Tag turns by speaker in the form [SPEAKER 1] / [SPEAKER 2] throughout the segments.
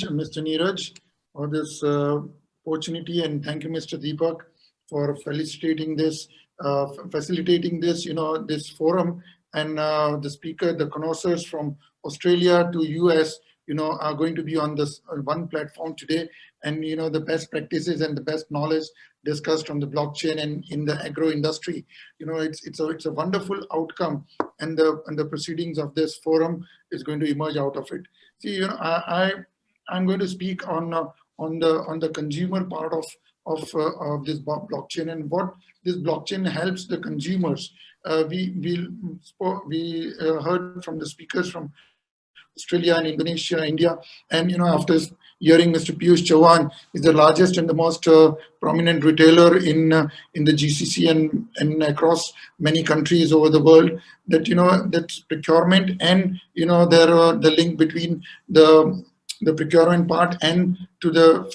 [SPEAKER 1] Mr. Neeraj, for this opportunity, and thank you, Mr. Deepak, for facilitating this, this forum. And the speaker, the connoisseurs from Australia to US, are going to be on this one platform today. And the best practices and the best knowledge discussed on the blockchain and in the agro industry. It's a wonderful outcome, and the proceedings of this forum is going to emerge out of it. See, I'm going to speak on the consumer part of this blockchain and what this blockchain helps the consumers. We heard from the speakers from Australia and Indonesia, India, and after hearing Mr. Piyush Chauhan is the largest and the most prominent retailer in the GCC and across many countries over the world, that that procurement and the link between the procurement part and to the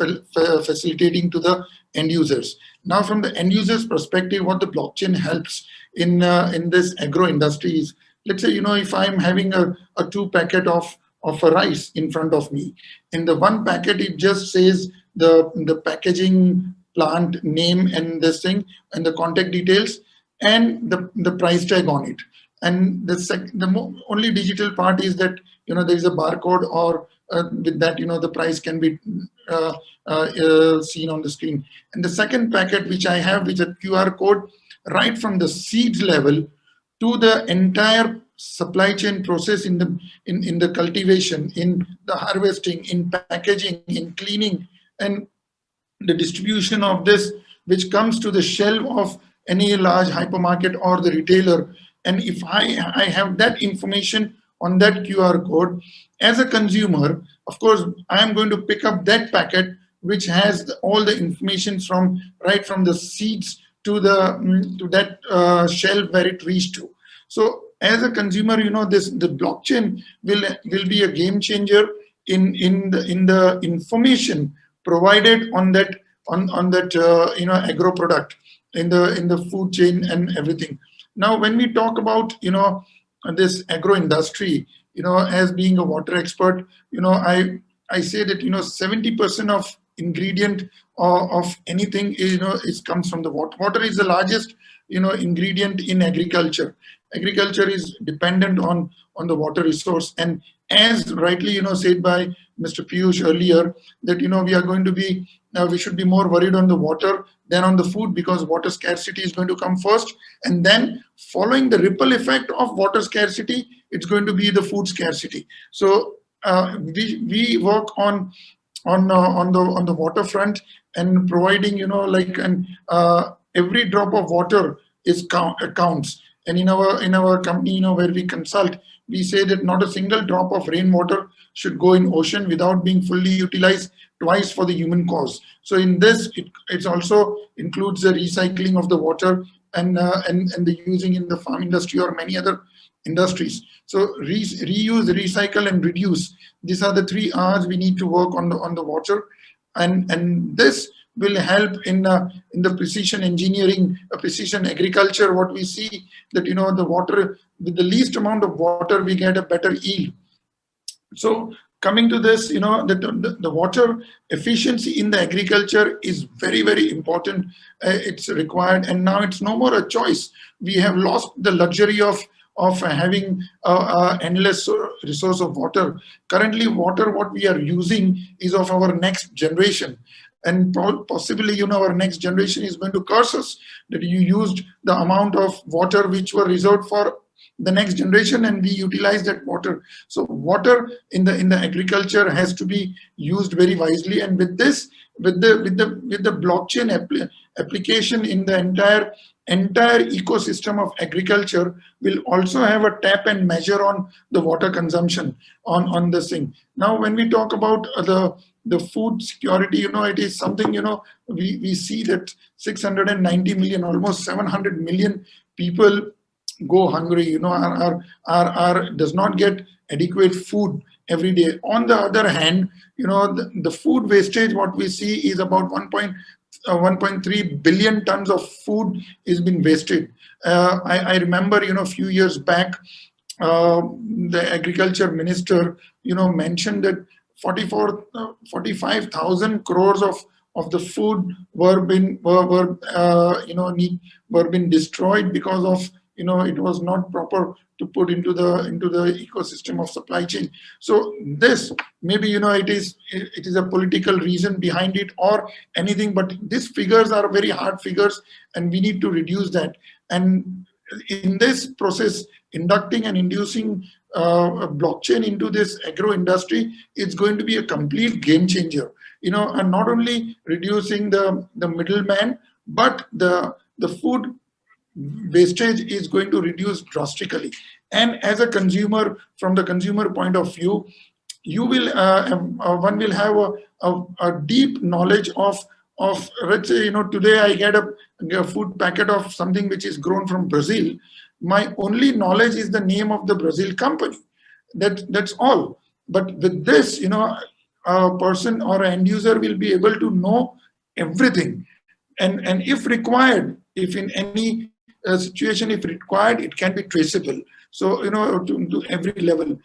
[SPEAKER 1] facilitating to the end users. Now, from the end users perspective, what the blockchain helps in this agro industry is, let's say, if I'm having a 2 packet of a rice in front of me, in the 1 packet, it just says the packaging plant name and this thing and the contact details and the price tag on it. And the only digital part is that, there is a barcode, or with that, the price can be seen on the screen. And the second packet, which I have, with a QR code, right from the seeds level to the entire supply chain process in the cultivation, in the harvesting, in packaging, in cleaning, and the distribution of this, which comes to the shelf of any large hypermarket or the retailer. And if I have that information on that QR code, as a consumer, of course, I am going to pick up that packet, which has all the information right from the seeds to that shelf where it reached to. So as a consumer, the blockchain will be a game changer in the information provided on that agro product in the food chain and everything. Now, when we talk about this agro industry, as being a water expert, I say that 70% of ingredient of anything comes from the water. Water is the largest ingredient in agriculture. Agriculture is dependent on the water resource, and as rightly said by Mr. Piyush earlier, that we are going to be we should be more worried on the water than on the food, because water scarcity is going to come first, and then following the ripple effect of water scarcity, it's going to be the food scarcity. So we work on the waterfront and providing every drop of water counts. And in our company, where we consult, we say that not a single drop of rainwater should go in ocean without being fully utilized twice for the human cause. So in this, it also includes the recycling of the water and the using in the farm industry or many other industries. So reuse, recycle, and reduce. These are the 3 R's we need to work on the water, and this will help in the precision engineering, precision agriculture. What we see that the water, with the least amount of water, we get a better yield. So coming to this, the water efficiency in the agriculture is very, very important. It's required, and now it's no more a choice. We have lost the luxury of having endless resource of water. Currently, water what we are using is of our next generation. And possibly, our next generation is going to curse us that you used the amount of water which were reserved for the next generation, and we utilize that water. So water in the agriculture has to be used very wisely. And with this, with the blockchain application in the entire ecosystem of agriculture, will also have a tap and measure on the water consumption on this thing. Now, when we talk about the food security, it is something, we see that 690 million, almost 700 million people go hungry, does not get adequate food every day. On the other hand, the food wastage, what we see is about 1.3 billion tons of food is been wasted. I remember, a few years back, the agriculture minister, mentioned that 45,000 crores of the food were been destroyed because of, it was not proper to put into the ecosystem of supply chain. So this, maybe, it is a political reason behind it or anything, but these figures are very hard figures, and we need to reduce that. And in this process, inducting and inducing a blockchain into this agro industry, it's going to be a complete game changer, and not only reducing the middleman, but the food wastage is going to reduce drastically. And as a consumer, from the consumer point of view, you will one will have a deep knowledge of, let's say, today I get a food packet of something which is grown from Brazil. My only knowledge is the name of the Brazil company. That's all. But with this, a person or an end user will be able to know everything. And if required, if in any situation, if required, it can be traceable. So, to every level.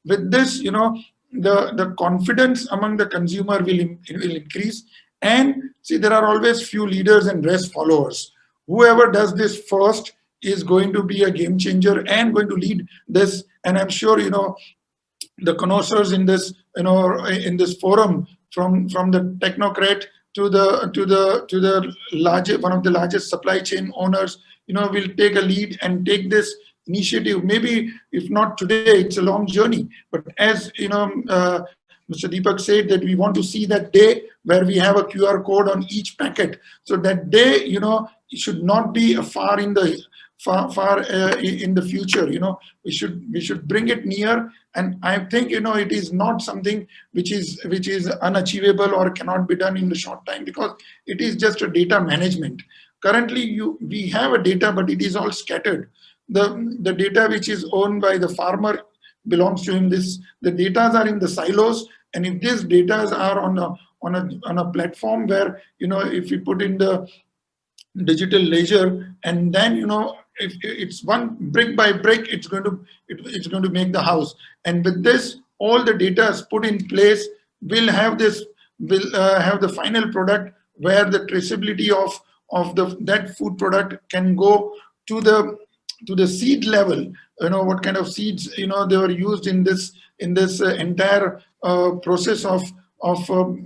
[SPEAKER 1] With this, the confidence among the consumer will increase. And see, there are always few leaders and rest followers. Whoever does this first is going to be a game changer and going to lead this. And I'm sure, the connoisseurs in this, in this forum, from the technocrat to the largest, one of the largest supply chain owners, will take a lead and take this initiative. Maybe if not today, it's a long journey. But as Mr. Deepak said, that we want to see that day where we have a QR code on each packet. So that day, it should not be far in the in the future. We should bring it near. And I think, it is not something which is unachievable or cannot be done in the short time, because it is just a data management. Currently, we have a data, but it is all scattered. The data which is owned by the farmer belongs to him. The data are in the silos, and if these data are on a platform where, if we put in the digital ledger, and then, if it's one brick by brick, it's going to make the house. And with this, all the data is put in place, will have the final product, where the traceability of that food product can go to the seed level. What kind of seeds they were used in this entire process of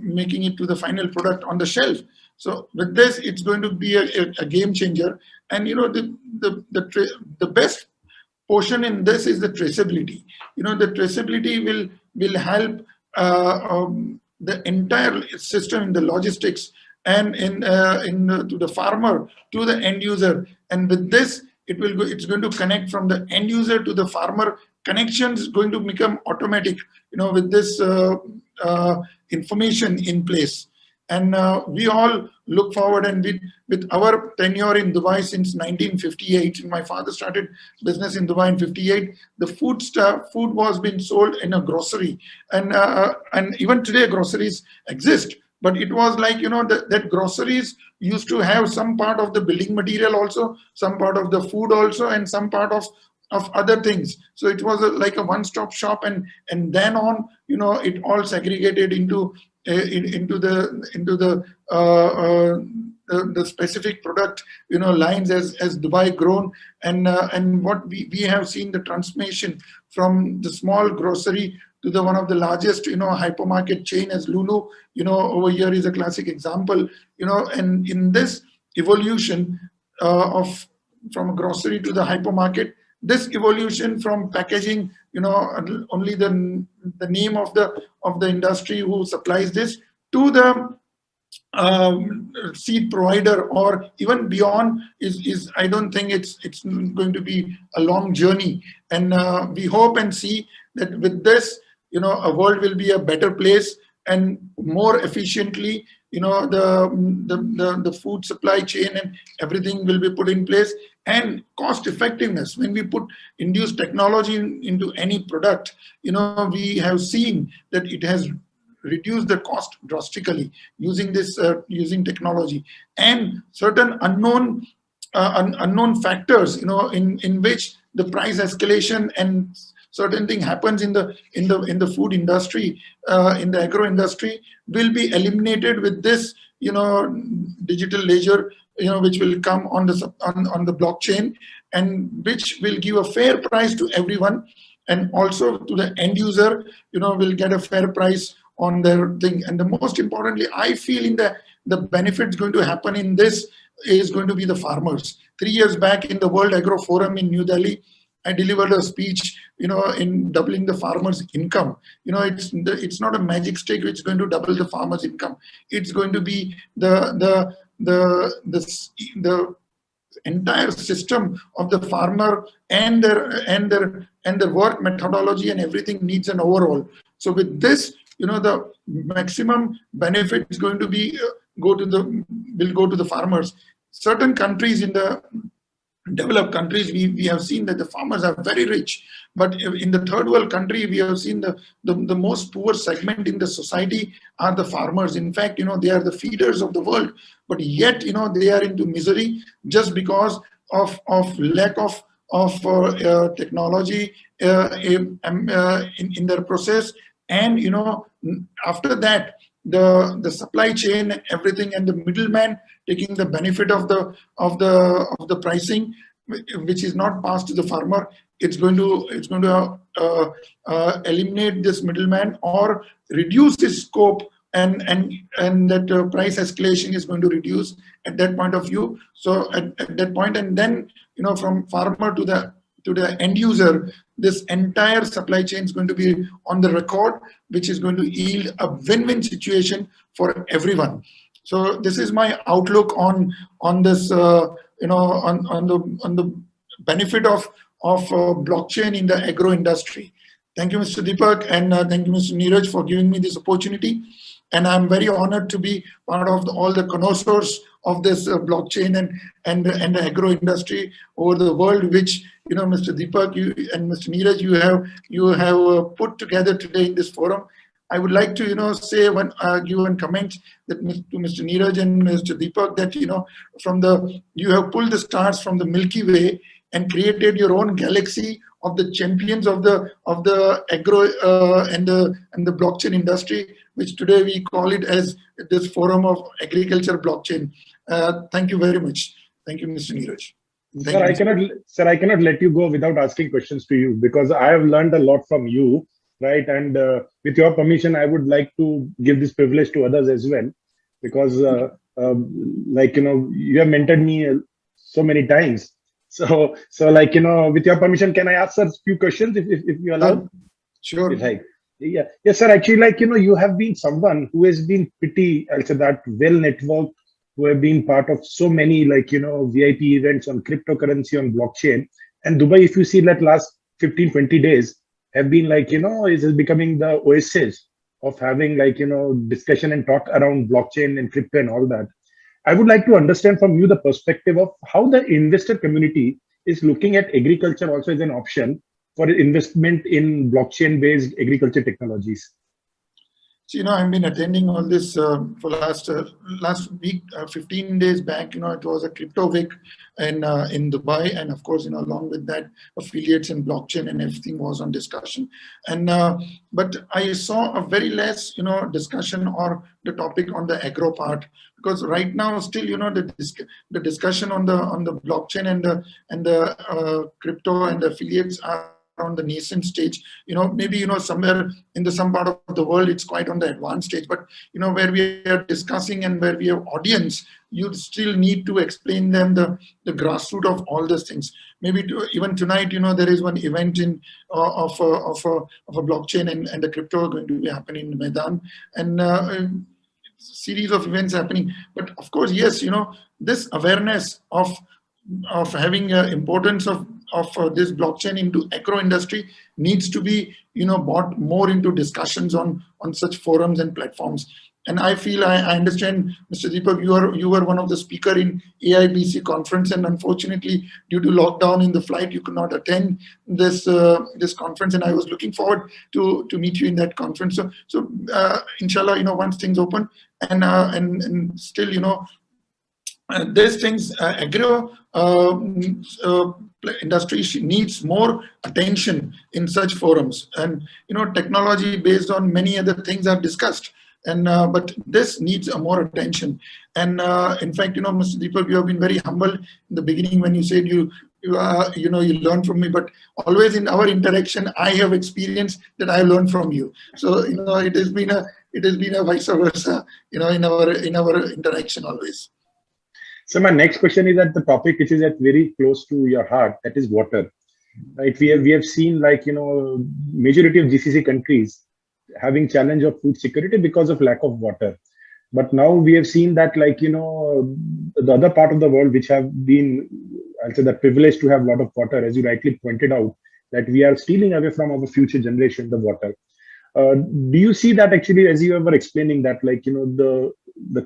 [SPEAKER 1] making it to the final product on the shelf. So with this, it's going to be a game changer. And the best portion in this is the traceability. The traceability will help the entire system in the logistics, and to the farmer, to the end user. And with this, it's going to connect from the end user to the farmer. Connection is going to become automatic, with this information in place. And we all look forward, and with our tenure in Dubai since 1958, my father started business in Dubai in 58. The food was being sold in a grocery, and even today groceries exist. But it was like, that groceries used to have some part of the building material also, some part of the food also, and some part of other things. So it was like a one-stop shop, and then on, it all segregated into the specific product, lines as Dubai grown. And what we have seen, the transformation from the small grocery to the one of the largest, hypermarket chain as Lulu, over here is a classic example, and in this evolution from a grocery to the hypermarket, this evolution from packaging, only the name of the industry who supplies this, to the seed provider, or even beyond, is I don't think it's going to be a long journey. And we hope and see that with this, a world will be a better place, and more efficiently, the food supply chain and everything will be put in place. And cost effectiveness, when we induce technology into any product, we have seen that it has reduced the cost drastically using using technology. And certain unknown factors, in which the price escalation and certain thing happens in the food industry, in the agro industry, will be eliminated with this, digital ledger, which will come on the blockchain, and which will give a fair price to everyone, and also to the end user, will get a fair price on their thing. And the most importantly, I feel in the benefits going to happen in this is going to be the farmers. 3 years back in the World Agro Forum in New Delhi, I delivered a speech, in doubling the farmers' income. It's not a magic stick which is going to double the farmers' income. It's going to be the entire system of the farmer, and their work methodology and everything needs an overhaul. So with this, the maximum benefit is going to be will go to the farmers. Certain countries in the developed countries, we have seen that the farmers are very rich, but in the third world country, we have seen the most poor segment in the society are the farmers. In fact, they are the feeders of the world, but yet, they are into misery just because of lack of technology in their process. And after that, the supply chain, everything, and the middleman taking the benefit of the pricing, which is not passed to the farmer. It's going to eliminate this middleman or reduce its scope, and that price escalation is going to reduce at that point of view. So at that point, and then from farmer to the end user, this entire supply chain is going to be on the record, which is going to yield a win-win situation for everyone. So this is my outlook on this, on the benefit of blockchain in the agro industry. Thank you, Mr. Deepak, and thank you, Mr. Neeraj, for giving me this opportunity. And I'm very honored to be part of all the connoisseurs of this blockchain and the agro industry over the world, which Mr. Deepak, you and Mr. Neeraj, you have put together today in this forum. I would like to say give one comment that to Mr. Neeraj and Mr. Deepak, that you have pulled the stars from the Milky Way and created your own galaxy of the champions of the agro and the blockchain industry, which today we call it as this forum of agriculture blockchain. Thank you very much. Thank you, Mr. Neeraj.
[SPEAKER 2] Sir, I cannot let you go without asking questions to you, because I have learned a lot from you, right? And with your permission, I would like to give this privilege to others as well, because you have mentored me so many times. So with your permission, can I ask sir a few questions if you allow?
[SPEAKER 1] Sure.
[SPEAKER 2] Yeah. Yes, sir. Actually, you have been someone who has been pretty, I'll say that, well networked, who have been part of so many VIP events on cryptocurrency, on blockchain. And Dubai, if you see that last 15-20 days have been is becoming the oasis of having discussion and talk around blockchain and crypto and all that. I would like to understand from you the perspective of how the investor community is looking at agriculture also as an option for investment in blockchain-based agriculture technologies.
[SPEAKER 1] So, I've been attending all this for last week, 15 days back. It was a crypto week in Dubai, and of course, along with that, affiliates and blockchain and everything was on discussion. And but I saw a very less, discussion or the topic on the agro part, because right now still, the discussion on the blockchain and the crypto and the affiliates are on the nascent stage. Maybe somewhere in some part of the world it's quite on the advanced stage, but where we are discussing and where we have audience, you still need to explain them the grassroots of all these things. Maybe even tonight, there is one event of a blockchain and the crypto going to be happening in Maidan, and series of events happening. But of course, yes, this awareness of having importance of this blockchain into agro industry needs to be brought more into discussions on such forums and platforms. And I feel I understand, Mr. Deepak, you were one of the speaker in AIBC conference, and unfortunately due to lockdown in the flight you could not attend this conference, and I was looking forward to meet you in that conference. So inshallah, once things open, and still these things, agro industry needs more attention in such forums, and technology based on many other things are discussed, and but this needs a more attention. And in fact, Mr. Deepak, you have been very humble in the beginning when you said you learn from me, but always in our interaction I have experienced that I learned from you. So it has been a vice versa, in our interaction always.
[SPEAKER 2] So my next question is at the topic which is at very close to your heart, that is water. Right? We have seen, like, majority of GCC countries having challenge of food security because of lack of water. But now we have seen that, like, the other part of the world which have been, I'll say, the privilege to have a lot of water, as you rightly pointed out, that we are stealing away from our future generation the water. Do you see that actually, as you were explaining that, like, the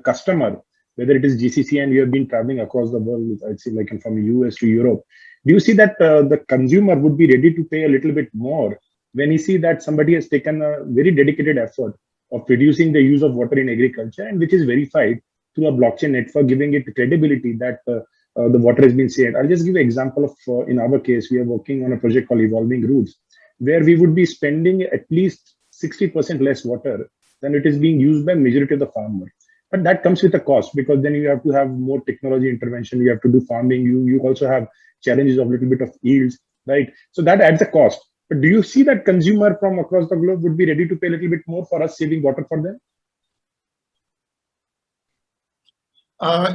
[SPEAKER 2] customer, whether it is GCC and you have been traveling across the world, I'd say, like, from US to Europe, do you see that the consumer would be ready to pay a little bit more when he see that somebody has taken a very dedicated effort of reducing the use of water in agriculture, and which is verified through a blockchain network, giving it credibility that the water has been saved? I'll just give an example of, in our case, we are working on a project called Evolving Roots, where we would be spending at least 60% less water than it is being used by majority of the farmers. But that comes with a cost, because then you have to have more technology intervention, you have to do farming, you also have challenges of little bit of yields, right? So that adds a cost. But do you see that consumer from across the globe would be ready to pay a little bit more for us saving water for them?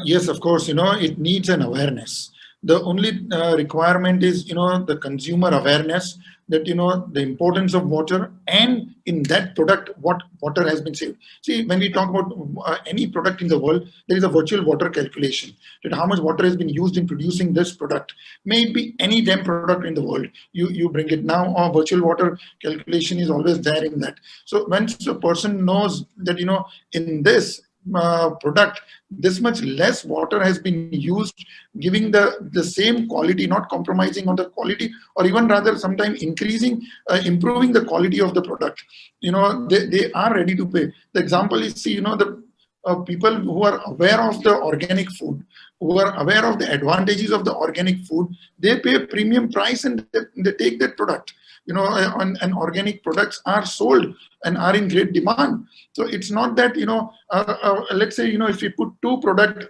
[SPEAKER 1] Yes, of course, it needs an awareness. The only requirement is, the consumer awareness that, the importance of water, and in that product, what water has been saved. See, when we talk about any product in the world, there is a virtual water calculation, that how much water has been used in producing this product. May it be any damn product in the world. You bring it now, or virtual water calculation is always there in that. So once a person knows that, in this product, this much less water has been used, giving the same quality, not compromising on the quality, or even rather sometimes improving the quality of the product, they are ready to pay. The example is, see, the people who are aware of the organic food, who are aware of the advantages of the organic food, they pay a premium price, and they take that product. And organic products are sold and are in great demand. So it's not that, let's say, if you put two products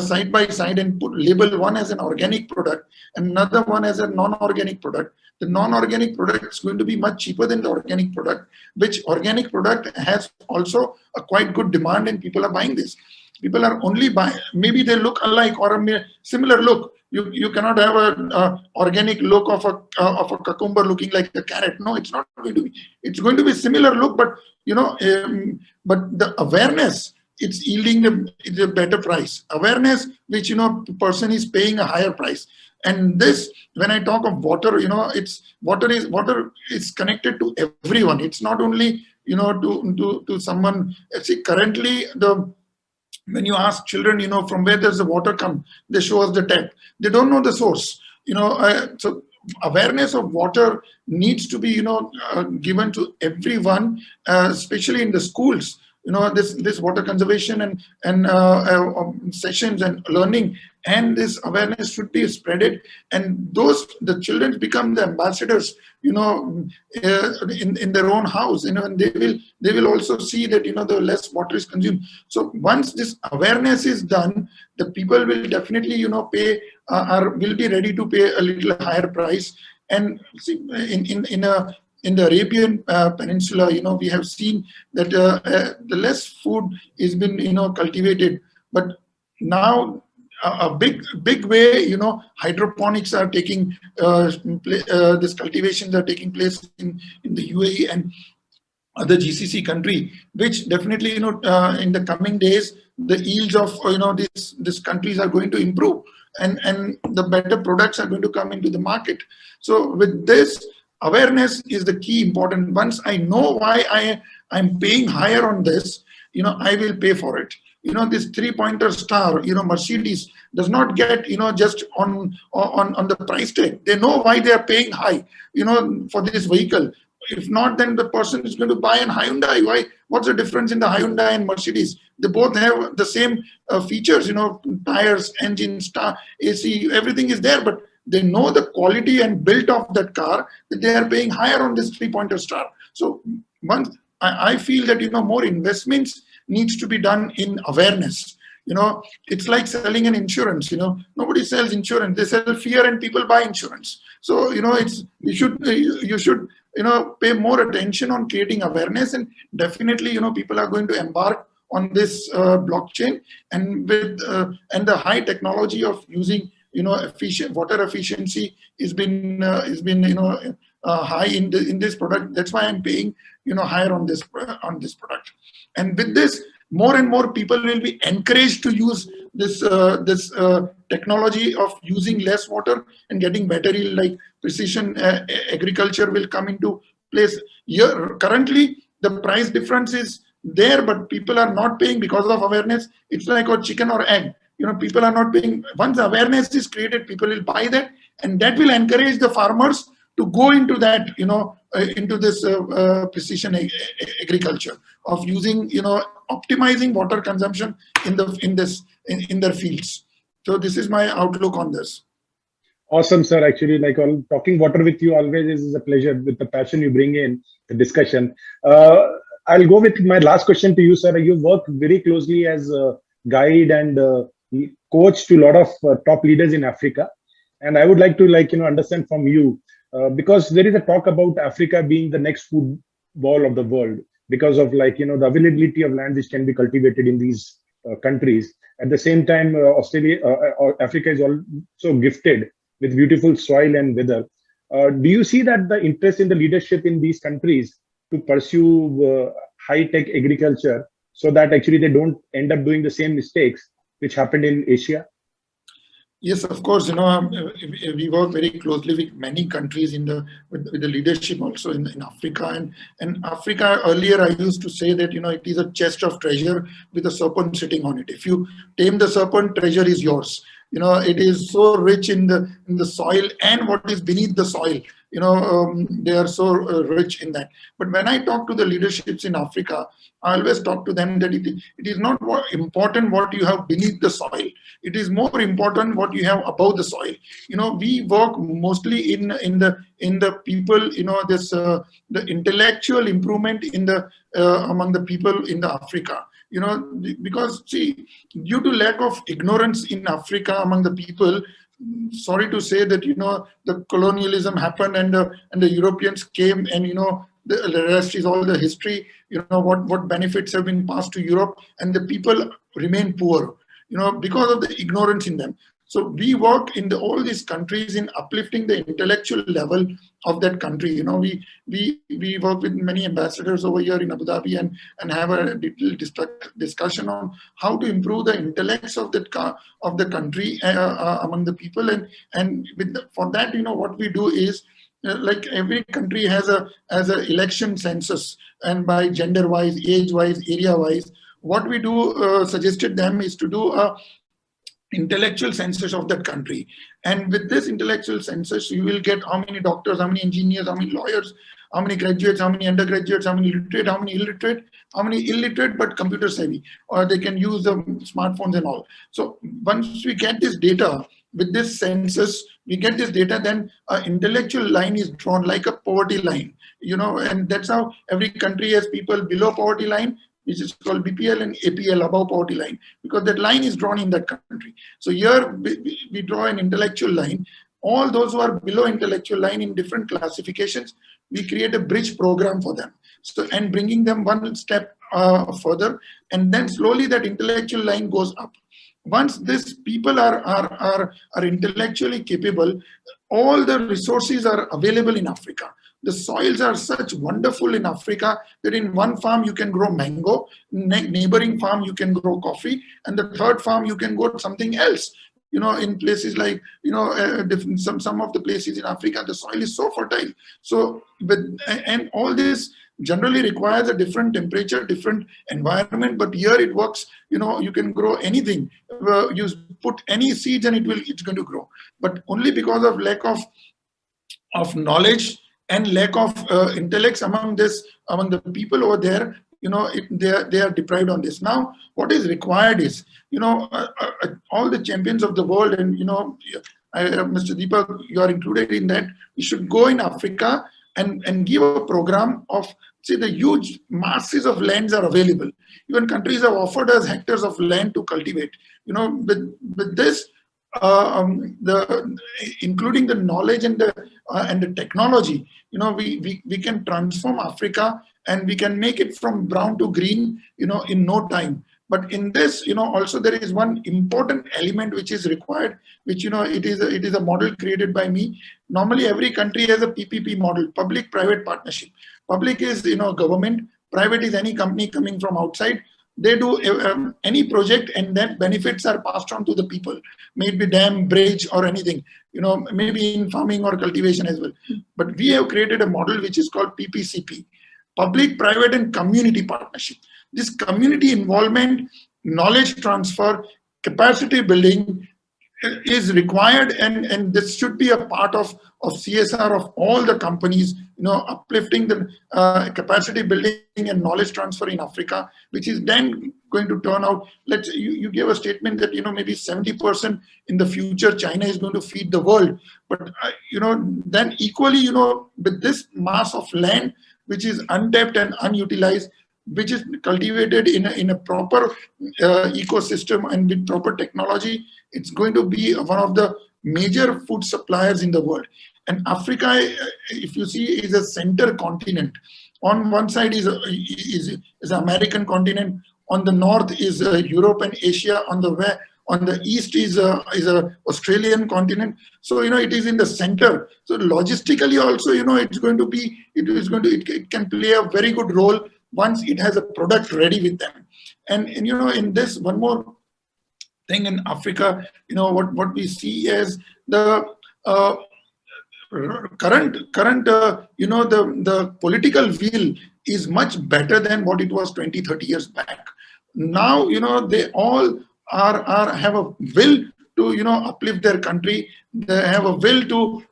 [SPEAKER 1] side by side and label one as an organic product and another one as a non-organic product, the non-organic product is going to be much cheaper than the organic product, which organic product has also a quite good demand, and people are buying this. People are only buying, maybe they look alike or a similar look. You cannot have a organic look of a cucumber looking like a carrot. No, it's not going to be. It's going to be similar look, but but the awareness, it's yielding the better price. Awareness, which person is paying a higher price. And this, when I talk of water, it's water is connected to everyone. It's not only to someone. See, currently when you ask children, from where does the water come, they show us the tap. They don't know the source. So awareness of water needs to be, given to everyone, especially in the schools. This water conservation and sessions and learning, and this awareness should be spreaded, and the children become the ambassadors, in their own house, and they will also see that, the less water is consumed. So once this awareness is done, the people will definitely, pay, will be ready to pay a little higher price. And see, in the Arabian Peninsula, we have seen that the less food is been, cultivated, but now a big way, hydroponics are taking this cultivations are taking place in the UAE and other GCC country, which definitely, in the coming days, the yields of, these countries are going to improve, and the better products are going to come into the market. So with this, awareness is the key important. Once I know why I'm paying higher on this, I will pay for it. This 3-pointer star, Mercedes does not get, just on the price tag. They know why they are paying high, for this vehicle. If not, then the person is going to buy a Hyundai. Why? What's the difference in the Hyundai and Mercedes? They both have the same features, tires, engine, AC, everything is there, but they know the quality and build of that car, that they are paying higher on this 3-pointer star. So once I feel that more investments needs to be done in awareness. It's like selling an insurance. Nobody sells insurance; they sell fear, and people buy insurance. So it's you should pay more attention on creating awareness, and definitely people are going to embark on this blockchain, and with and the high technology of using efficient water efficiency has been high in this product. That's why I'm paying higher on this product. And with this, more and more people will be encouraged to use this technology of using less water and getting better yield, like precision agriculture will come into place. Here currently the price difference is there, but people are not paying because of awareness. It's like a chicken or egg. People are not paying. Once awareness is created, people will buy that, and that will encourage the farmers to go into that, into this precision agriculture of using, optimizing water consumption in their fields. So this is my outlook on this.
[SPEAKER 2] Awesome, sir. Actually, talking water with you always is a pleasure, with the passion you bring in the discussion. I'll go with my last question to you, sir. You work very closely as a guide and coach to a lot of top leaders in Africa. And I would like to understand from you, because there is a talk about Africa being the next food ball of the world because of the availability of land which can be cultivated in these countries. At the same time, Africa is also gifted with beautiful soil and weather. Do you see that the interest in the leadership in these countries to pursue high-tech agriculture, so that actually they don't end up doing the same mistakes which happened in Asia?
[SPEAKER 1] Yes, of course. We work very closely with many countries with the leadership also in Africa. And Africa, earlier I used to say that it is a chest of treasure with a serpent sitting on it. If you tame the serpent, treasure is yours. It is so rich in the soil and what is beneath the soil. They are so rich in that. But when I talk to the leaderships in Africa, I always talk to them that it is not important what you have beneath the soil. It is more important what you have above the soil. We work mostly in the people. The intellectual improvement among the people in the Africa. Because see, due to lack of ignorance in Africa among the people, sorry to say that the colonialism happened and the Europeans came, and the rest is all the history. What benefits have been passed to Europe, and the people remain poor because of the ignorance in them. So we work in all these countries in uplifting the intellectual level of that country. We work with many ambassadors over here in Abu Dhabi and have a detailed discussion on how to improve the intellects of the country among the people. And for that, what we do is, like every country has a election census, and by gender wise, age wise, area wise, what we do suggested them is to do a intellectual census of that country. And with this intellectual census, you will get how many doctors, how many engineers, how many lawyers, how many graduates, how many undergraduates, how many literate, how many illiterate but computer savvy, or they can use the smartphones and all. So once we get this data, with this census, we get this data, then an intellectual line is drawn like a poverty line, and that's how every country has people below poverty line, which is called BPL, and APL, above poverty line, because that line is drawn in that country. So here we draw an intellectual line. All those who are below intellectual line in different classifications, we create a bridge program for them. So, and bringing them one step further, and then slowly that intellectual line goes up. Once these people are intellectually capable, all the resources are available in Africa. The soils are such wonderful in Africa that in one farm you can grow mango, neighboring farm you can grow coffee, and the third farm you can grow something else. In places like, some of the places in Africa, the soil is so fertile. So, and all this generally requires a different temperature, different environment, but here it works. You can grow anything. You put any seeds and it's going to grow. But only because of lack of knowledge and lack of intellects among the people over there, they are deprived on this. Now, what is required is, all the champions of the world, and Mr. Deepak, you are included in that. We should go in Africa and give a program of, say, the huge masses of lands are available. Even countries have offered us hectares of land to cultivate. With this, including the knowledge and the technology, we can transform Africa, and we can make it from brown to green, in no time. But in this, also there is one important element which is required, which, it is a model created by me. Normally, every country has a PPP model, public-private partnership. Public is, government. Private is any company coming from outside. They do any project, and then benefits are passed on to the people, maybe dam, bridge, or anything, maybe in farming or cultivation as well. But we have created a model which is called PPCP, public, private, and community partnership. This community involvement, knowledge transfer, capacity building is required, and this should be a part of CSR of all the companies, uplifting the capacity building and knowledge transfer in Africa, which is then going to turn out. You gave a statement that maybe 70% in the future China is going to feed the world, but then equally, with this mass of land which is untapped and unutilized, which is cultivated in a proper ecosystem and with proper technology, it's going to be one of the major food suppliers in the world. And Africa, if you see, is a center continent. On one side is the American continent. On the north is Europe and Asia. On the east is a Australian continent. So it is in the center. So logistically also, it can play a very good role once it has a product ready with them. And in this, one more thing in Africa, what we see is the current the political will is much better than what it was 20-30 years back. Now, they all have a will to uplift their country. They have a will to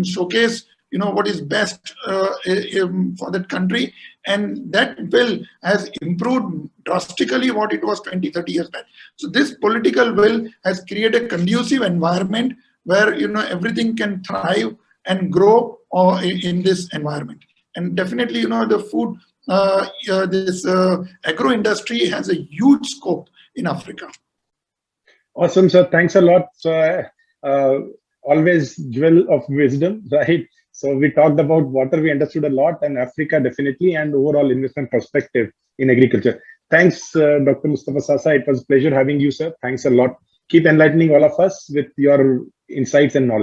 [SPEAKER 1] showcase what is best for that country, and that will has improved drastically what it was 20-30 years back. So this political will has created a conducive environment where everything can thrive and grow in this environment. And definitely, the food, this agro industry has a huge scope in Africa.
[SPEAKER 2] Awesome, sir. Thanks a lot. So, always jewel of wisdom, right? So we talked about water, we understood a lot, and Africa definitely, and overall investment perspective in agriculture. Thanks, Dr. Mustafa Saasa. It was a pleasure having you, sir. Thanks a lot. Keep enlightening all of us with your insights and knowledge.